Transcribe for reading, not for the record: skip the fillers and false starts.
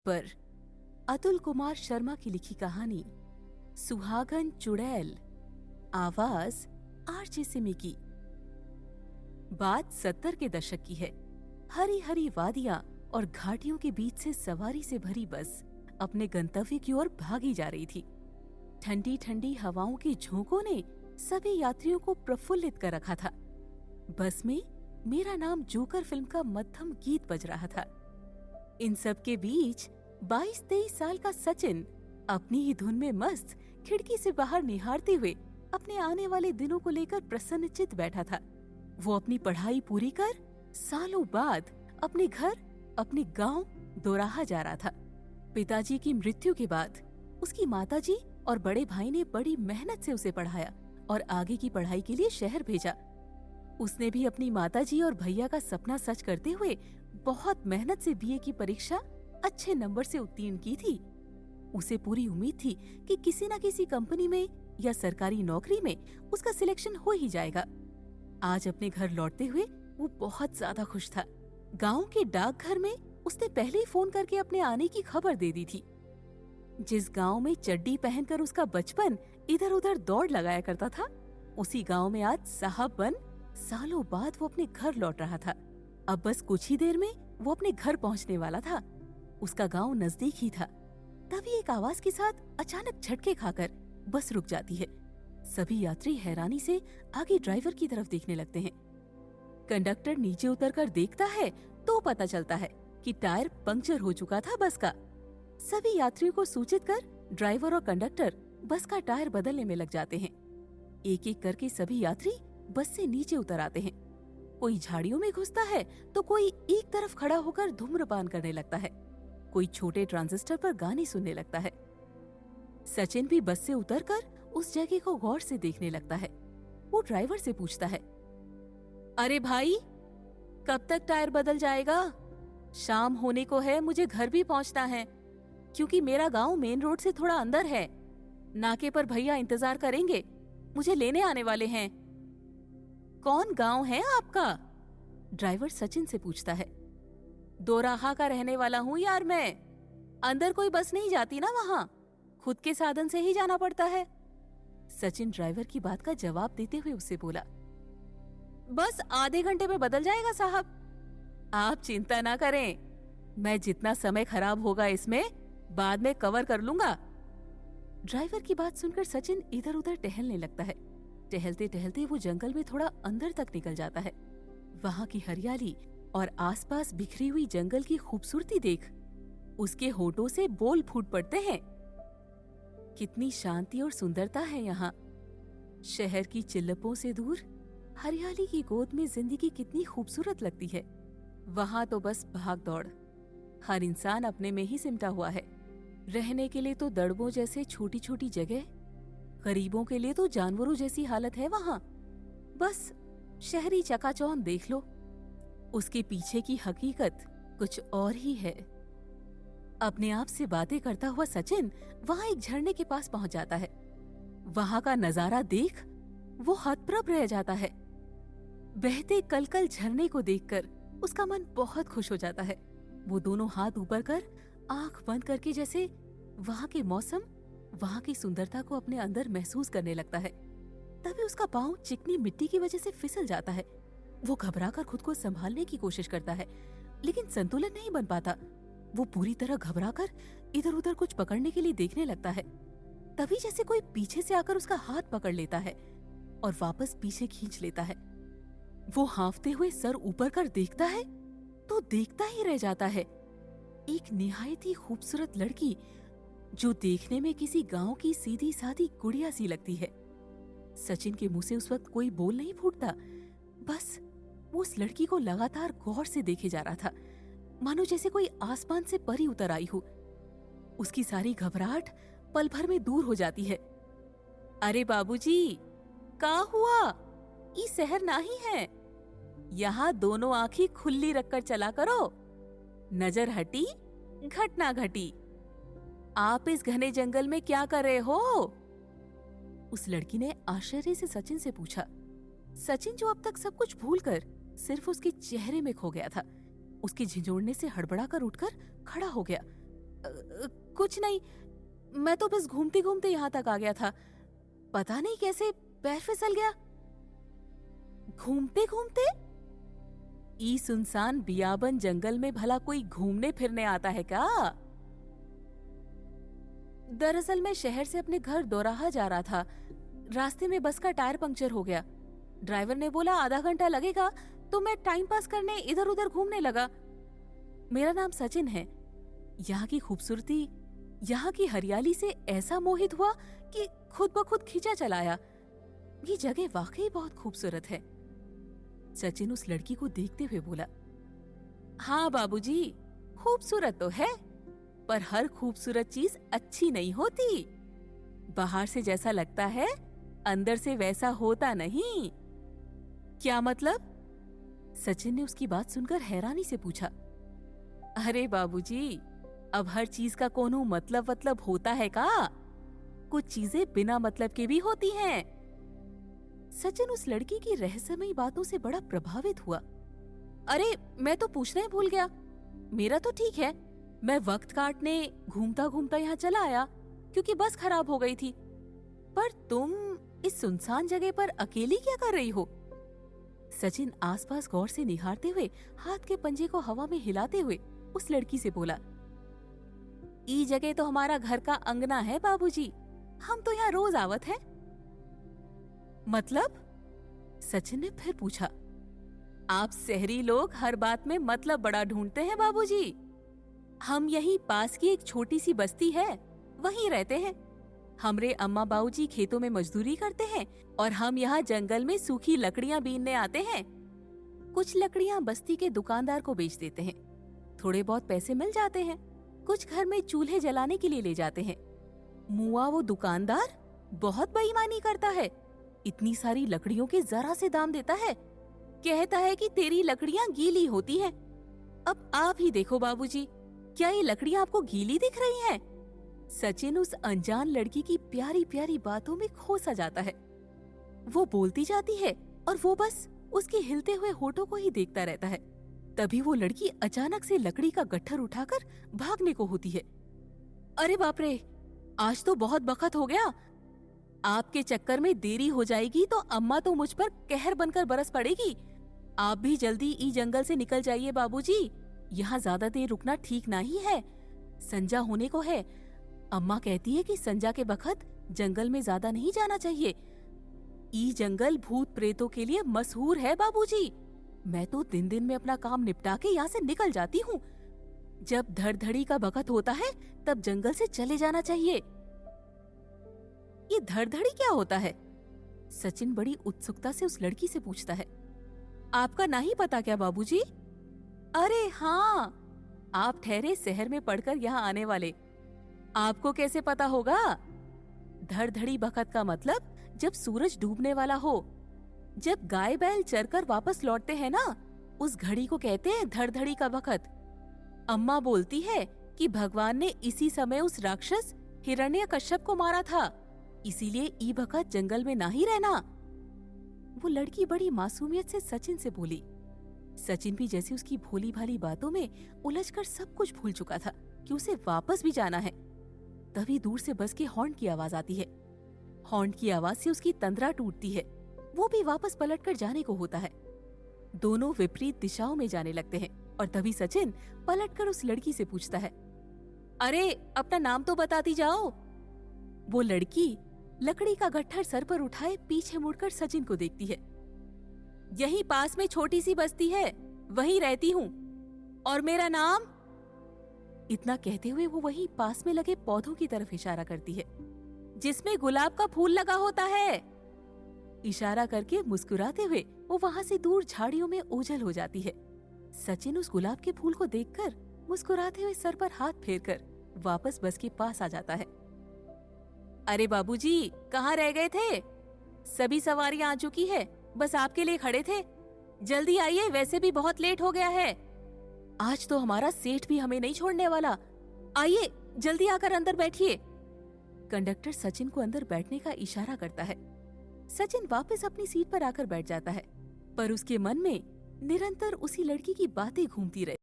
पर अतुल कुमार शर्मा की लिखी कहानी सुहागन चुड़ैल, आवाज आरजे सिमी की। बात 70 के दशक की है। हरी हरी वादियां और घाटियों के बीच से सवारी से भरी बस अपने गंतव्य की ओर भागी जा रही थी। ठंडी ठंडी हवाओं के झोंकों ने सभी यात्रियों को प्रफुल्लित कर रखा था। बस में मेरा नाम जोकर फिल्म का मध्यम गीत बज रहा था। इन सब के बीच 22-23 साल का सचिन अपनी ही धुन में मस्त खिड़की से बाहर निहारते हुए अपने आने वाले दिनों को लेकर प्रसन्नचित्त बैठा था। वो अपनी पढ़ाई पूरी कर सालों बाद अपने घर, अपने गांव दोराहा जा रहा था। पिताजी की मृत्यु के बाद उसकी माताजी और बड़े भाई ने बड़ी मेहनत से उसे पढ़ाया और आगे की पढ़ाई के लिए शहर भेजा। उसने भी अपनी माताजी और भैया का सपना सच करते हुए बहुत मेहनत से बीए की परीक्षा अच्छे नंबर से उत्तीर्ण की थी। उसे पूरी उम्मीद थी कि किसी न किसी कंपनी में या सरकारी नौकरी में उसका सिलेक्शन हो ही जाएगा। आज अपने घर लौटते हुए वो बहुत ज्यादा खुश था। गांव के डाकघर में उसने पहले ही फोन करके अपने आने की खबर दे दी थी। जिस गांव में चड्डी पहनकर उसका बचपन इधर उधर दौड़ लगाया करता था, उसी गांव में आज साहब बन सालों बाद वो अपने घर लौट रहा था। अब बस कुछ ही देर में वो अपने घर पहुंचने वाला था। उसका गांव नजदीक ही था। तभी एक आवाज के साथ अचानक झटके खाकर बस रुक जाती है। सभी यात्री हैरानी से आगे ड्राइवर की तरफ देखने लगते हैं। कंडक्टर नीचे उतरकर देखता है तो पता चलता है कि टायर पंक्चर हो चुका था बस का। सभी यात्रियों को सूचित कर ड्राइवर और कंडक्टर बस का टायर बदलने में लग जाते हैं। एक एक करके सभी यात्री बस से नीचे उतर आते हैं। कोई झाड़ियों में घुसता है तो कोई एक तरफ खड़ा होकर धूम्रपान करने लगता है। कोई छोटे ट्रांजिस्टर पर गाने सुनने लगता है। सचिन भी बस से उतरकर उस जगह को गौर से देखने लगता है। वो ड्राइवर से पूछता है, अरे भाई, कब तक टायर बदल जाएगा? शाम होने को है, मुझे घर भी पहुंचना है, क्योंकि मेरा गांव मेन रोड से थोड़ा अंदर है। नाके पर भैया इंतजार करेंगे, मुझे लेने आने वाले हैं। कौन गांव है आपका? ड्राइवर सचिन से पूछता है। दोराहा का रहने वाला हूं यार मैं। अंदर कोई बस नहीं जाती ना वहां, खुद के साधन से ही जाना पड़ता है। सचिन ड्राइवर की बात का जवाब देते हुए उससे बोला, बस आधे घंटे में बदल जाएगा साहब। आप चिंता ना करें, मैं जितना समय खराब होगा इसमें बाद में कवर कर लूंगा। ड्राइवर की बात सुनकर सचिन इधर उधर टहलने लगता है। टहलते टहलते वो जंगल में थोड़ा अंदर तक निकल जाता है। वहां की हरियाली और आसपास बिखरी हुई जंगल की खूबसूरती देख उसके होठों से बोल फूट पड़ते हैं। कितनी शांति और सुंदरता है यहाँ। शहर की चिल्लपों से दूर हरियाली की गोद में जिंदगी कितनी खूबसूरत लगती है। वहां तो बस भाग दौड़, हर इंसान अपने में ही सिमटा हुआ है। रहने के लिए तो दड़बों जैसे छोटी छोटी जगह, गरीबों के लिए तो जानवरों जैसी हालत है वहां। बस शहरी चकाचौंध देख लो, उसके पीछे की हकीकत कुछ और ही है। अपने आप से बातें करता हुआ सचिन वहां एक झरने के पास पहुंच जाता है। वहां का नजारा देख वो हतप्रभ रह जाता है। बहते कलकल झरने को देखकर उसका मन बहुत खुश हो जाता है। वो दोनों हाथ ऊपर कर आंख बंद करके जैसे वहां के मौसम, वहां की सुंदरता को अपने अंदर महसूस करने लगता है। तभी उसका पांव चिकनी मिट्टी की वजह से फिसल जाता है। वो घबराकर खुद को संभालने की कोशिश करता है, लेकिन संतुलन नहीं बन पाता। वो पूरी तरह घबराकर इधर उधर कुछ पकड़ने के लिए देखने लगता है। तभी जैसे कोई पीछे से आकर उसका हाथ पकड़ लेता है और वापस पीछे खींच लेता है। वो हांफते हुए सर ऊपर कर देखता है तो देखता ही रह जाता है। एक निहायत ही खूबसूरत लड़की जो देखने में किसी गांव की सीधी सादी गुड़िया सी लगती है। सचिन के मुंह से उस वक्त कोई बोल नहीं फूटता, बस वो उस लड़की को लगातार गौर से देखे जा रहा था, मानो जैसे कोई आसमान से परी उतर आई हो। उसकी सारी घबराहट पल भर में दूर हो जाती है। अरे बाबूजी, का हुआ? ये शहर नहीं है, यहाँ दोनों आंखें खुली रखकर चला करो। नजर हटी घटना घटी। आप इस घने जंगल में क्या कर रहे हो? उस लड़की ने आश्चर्य से सचिन से पूछा। सचिन जो अब तक सब कुछ भूलकर सिर्फ उसके चेहरे में खो गया था, उसके झिंझोड़ने से हड़बड़ाकर उठकर खड़ा हो गया। कुछ नहीं, मैं तो बस घूमते घूमते यहाँ तक आ गया था, पता नहीं कैसे पैर फिसल गया। घूमते घूमते? ई सुनसान बियाबन जंगल में भला कोई घूमने फिरने आता है क्या? दरअसल मैं शहर से अपने घर दोराहा जा रहा था, रास्ते में बस का टायर पंक्चर हो गया। ड्राइवर ने बोला आधा घंटा लगेगा, तो मैं टाइम पास करने इधर उधर घूमने लगा। मेरा नाम सचिन है। यहाँ की खूबसूरती, यहाँ की हरियाली से ऐसा मोहित हुआ कि खुद ब खुद खींचा चला आया। ये जगह वाकई बहुत खूबसूरत है। सचिन उस लड़की को देखते हुए बोला, हाँ बाबूजी, खूबसूरत तो है, पर हर खूबसूरत चीज अच्छी नहीं होती। बाहर से जैसा लगता है, अंदर से वैसा होता नहीं। क्या मतलब? सचिन ने उसकी बात सुनकर हैरानी से पूछा। अरे बाबूजी, अब हर चीज का कोनो मतलब होता है का? कुछ चीजें बिना मतलब के भी होती हैं। सचिन उस लड़की की रहस्यमयी बातों से बड़ा प्रभावित हुआ। अरे मैं तो पूछना ही भूल गया। मेरा तो ठीक है, मैं वक्त काटने घूमता घूमता यहाँ चला आया क्योंकि बस खराब हो गई थी। पर तुम इस सुनसान जगह पर अकेली क्या कर रही हो? सचिन आसपास गौर से निहारते हुए हाथ के पंजे को हवा में हिलाते हुए उस लड़की से बोला, ई जगह तो हमारा घर का अंगना है बाबूजी, हम तो यहाँ रोज आवत हैं। मतलब? सचिन ने फिर पूछा। आप शहरी लोग हर बात में मतलब बड़ा ढूंढते हैं बाबूजी। हम यहीं पास की एक छोटी सी बस्ती है, वहीं रहते हैं। हमरे अम्मा बाबूजी खेतों में मजदूरी करते हैं और हम यहाँ जंगल में सूखी लकड़ियाँ बीनने आते हैं। कुछ लकड़ियाँ बस्ती के दुकानदार को बेच देते हैं, थोड़े बहुत पैसे मिल जाते हैं। कुछ घर में चूल्हे जलाने के लिए ले जाते हैं। मुआ वो दुकानदार बहुत बेईमानी करता है, इतनी सारी लकड़ियों के जरा से दाम देता है, कहता है कि तेरी लकड़ियाँ गीली होती हैं। अब आप ही देखो बाबूजी, क्या ये लकड़ियाँ आपको गीली दिख रही हैं? सचिन उस अनजान लड़की की प्यारी प्यारी बातों में खो सा जाता है। वो बोलती जाती है और वो बस उसके हिलते हुए होठों को ही देखता रहता है। तभी वो लड़की अचानक से लकड़ी का गट्ठर उठाकर भागने को होती है। अरे बाप रे, आज तो बहुत बखत हो गया। आपके चक्कर में देरी हो जाएगी तो अम्मा तो मुझ पर कहर बनकर बरस पड़ेगी। आप भी जल्दी ई जंगल से निकल जाइए बाबूजी, यहाँ ज्यादा देर रुकना ठीक नहीं है। संजा होने को है। अम्मा कहती है कि संजा के बखत जंगल में ज्यादा नहीं जाना चाहिए। ई जंगल भूत प्रेतों के लिए मशहूर है बाबूजी। मैं तो दिन दिन में अपना काम निपटा के यहाँ से निकल जाती हूँ। जब धड़धड़ी का बखत होता है तब जंगल से चले जाना चाहिए। ये धड़धड़ी क्या होता है? सचिन बड़ी उत्सुकता से उस लड़की से पूछता है। आपका नहीं पता क्या बाबूजी? अरे हाँ, आप ठहरे शहर में पढ़कर यहाँ आने वाले, आपको कैसे पता होगा? धड़धड़ी बखत का मतलब जब सूरज डूबने वाला हो, जब गाय बैल चरकर वापस लौटते हैं ना, उस घड़ी को कहते हैं धड़धड़ी का बखत। अम्मा बोलती है कि भगवान ने इसी समय उस राक्षस हिरण्यकश्यप को मारा था, इसीलिए ई बखत जंगल में ना ही रहना। वो लड़की बड़ी मासूमियत से सचिन से बोली। सचिन भी जैसे उसकी भोली भाली बातों में उलझकर सब कुछ भूल चुका था कि उसे वापस भी जाना है। तभी दूर से बस के हॉर्न की आवाज आती है। हॉर्न की आवाज से उसकी तंद्रा टूटती है। वो भी वापस पलटकर जाने को होता है। दोनों विपरीत दिशाओं में जाने लगते हैं और तभी सचिन पलटकर उस लड़की से पूछता है, अरे अपना नाम तो बताती जाओ। वो लड़की लकड़ी का गट्ठर सर पर उठाए पीछे मुड़कर सचिन को देखती है। यहीं पास में छोटी सी बस्ती है, वहीं रहती हूँ, और मेरा नाम। इतना कहते हुए वो वहीं पास में लगे पौधों की तरफ इशारा करती है, जिसमें गुलाब का फूल लगा होता है। इशारा करके मुस्कुराते हुए वो वहां से दूर झाड़ियों में ओझल हो जाती है। सचिन उस गुलाब के फूल को देखकर मुस्कुराते हुए सर पर हाथ फेरकर वापस बस के पास आ जाता है। अरे बाबूजी, कहाँ रह गए थे? सभी सवारियां आ चुकी है, बस आपके लिए खड़े थे। जल्दी आइए, वैसे भी बहुत लेट हो गया है। आज तो हमारा सेठ भी हमें नहीं छोड़ने वाला। आइए, जल्दी आकर अंदर बैठिए। कंडक्टर सचिन को अंदर बैठने का इशारा करता है। सचिन वापस अपनी सीट पर आकर बैठ जाता है, पर उसके मन में निरंतर उसी लड़की की बातें घूमती रहती।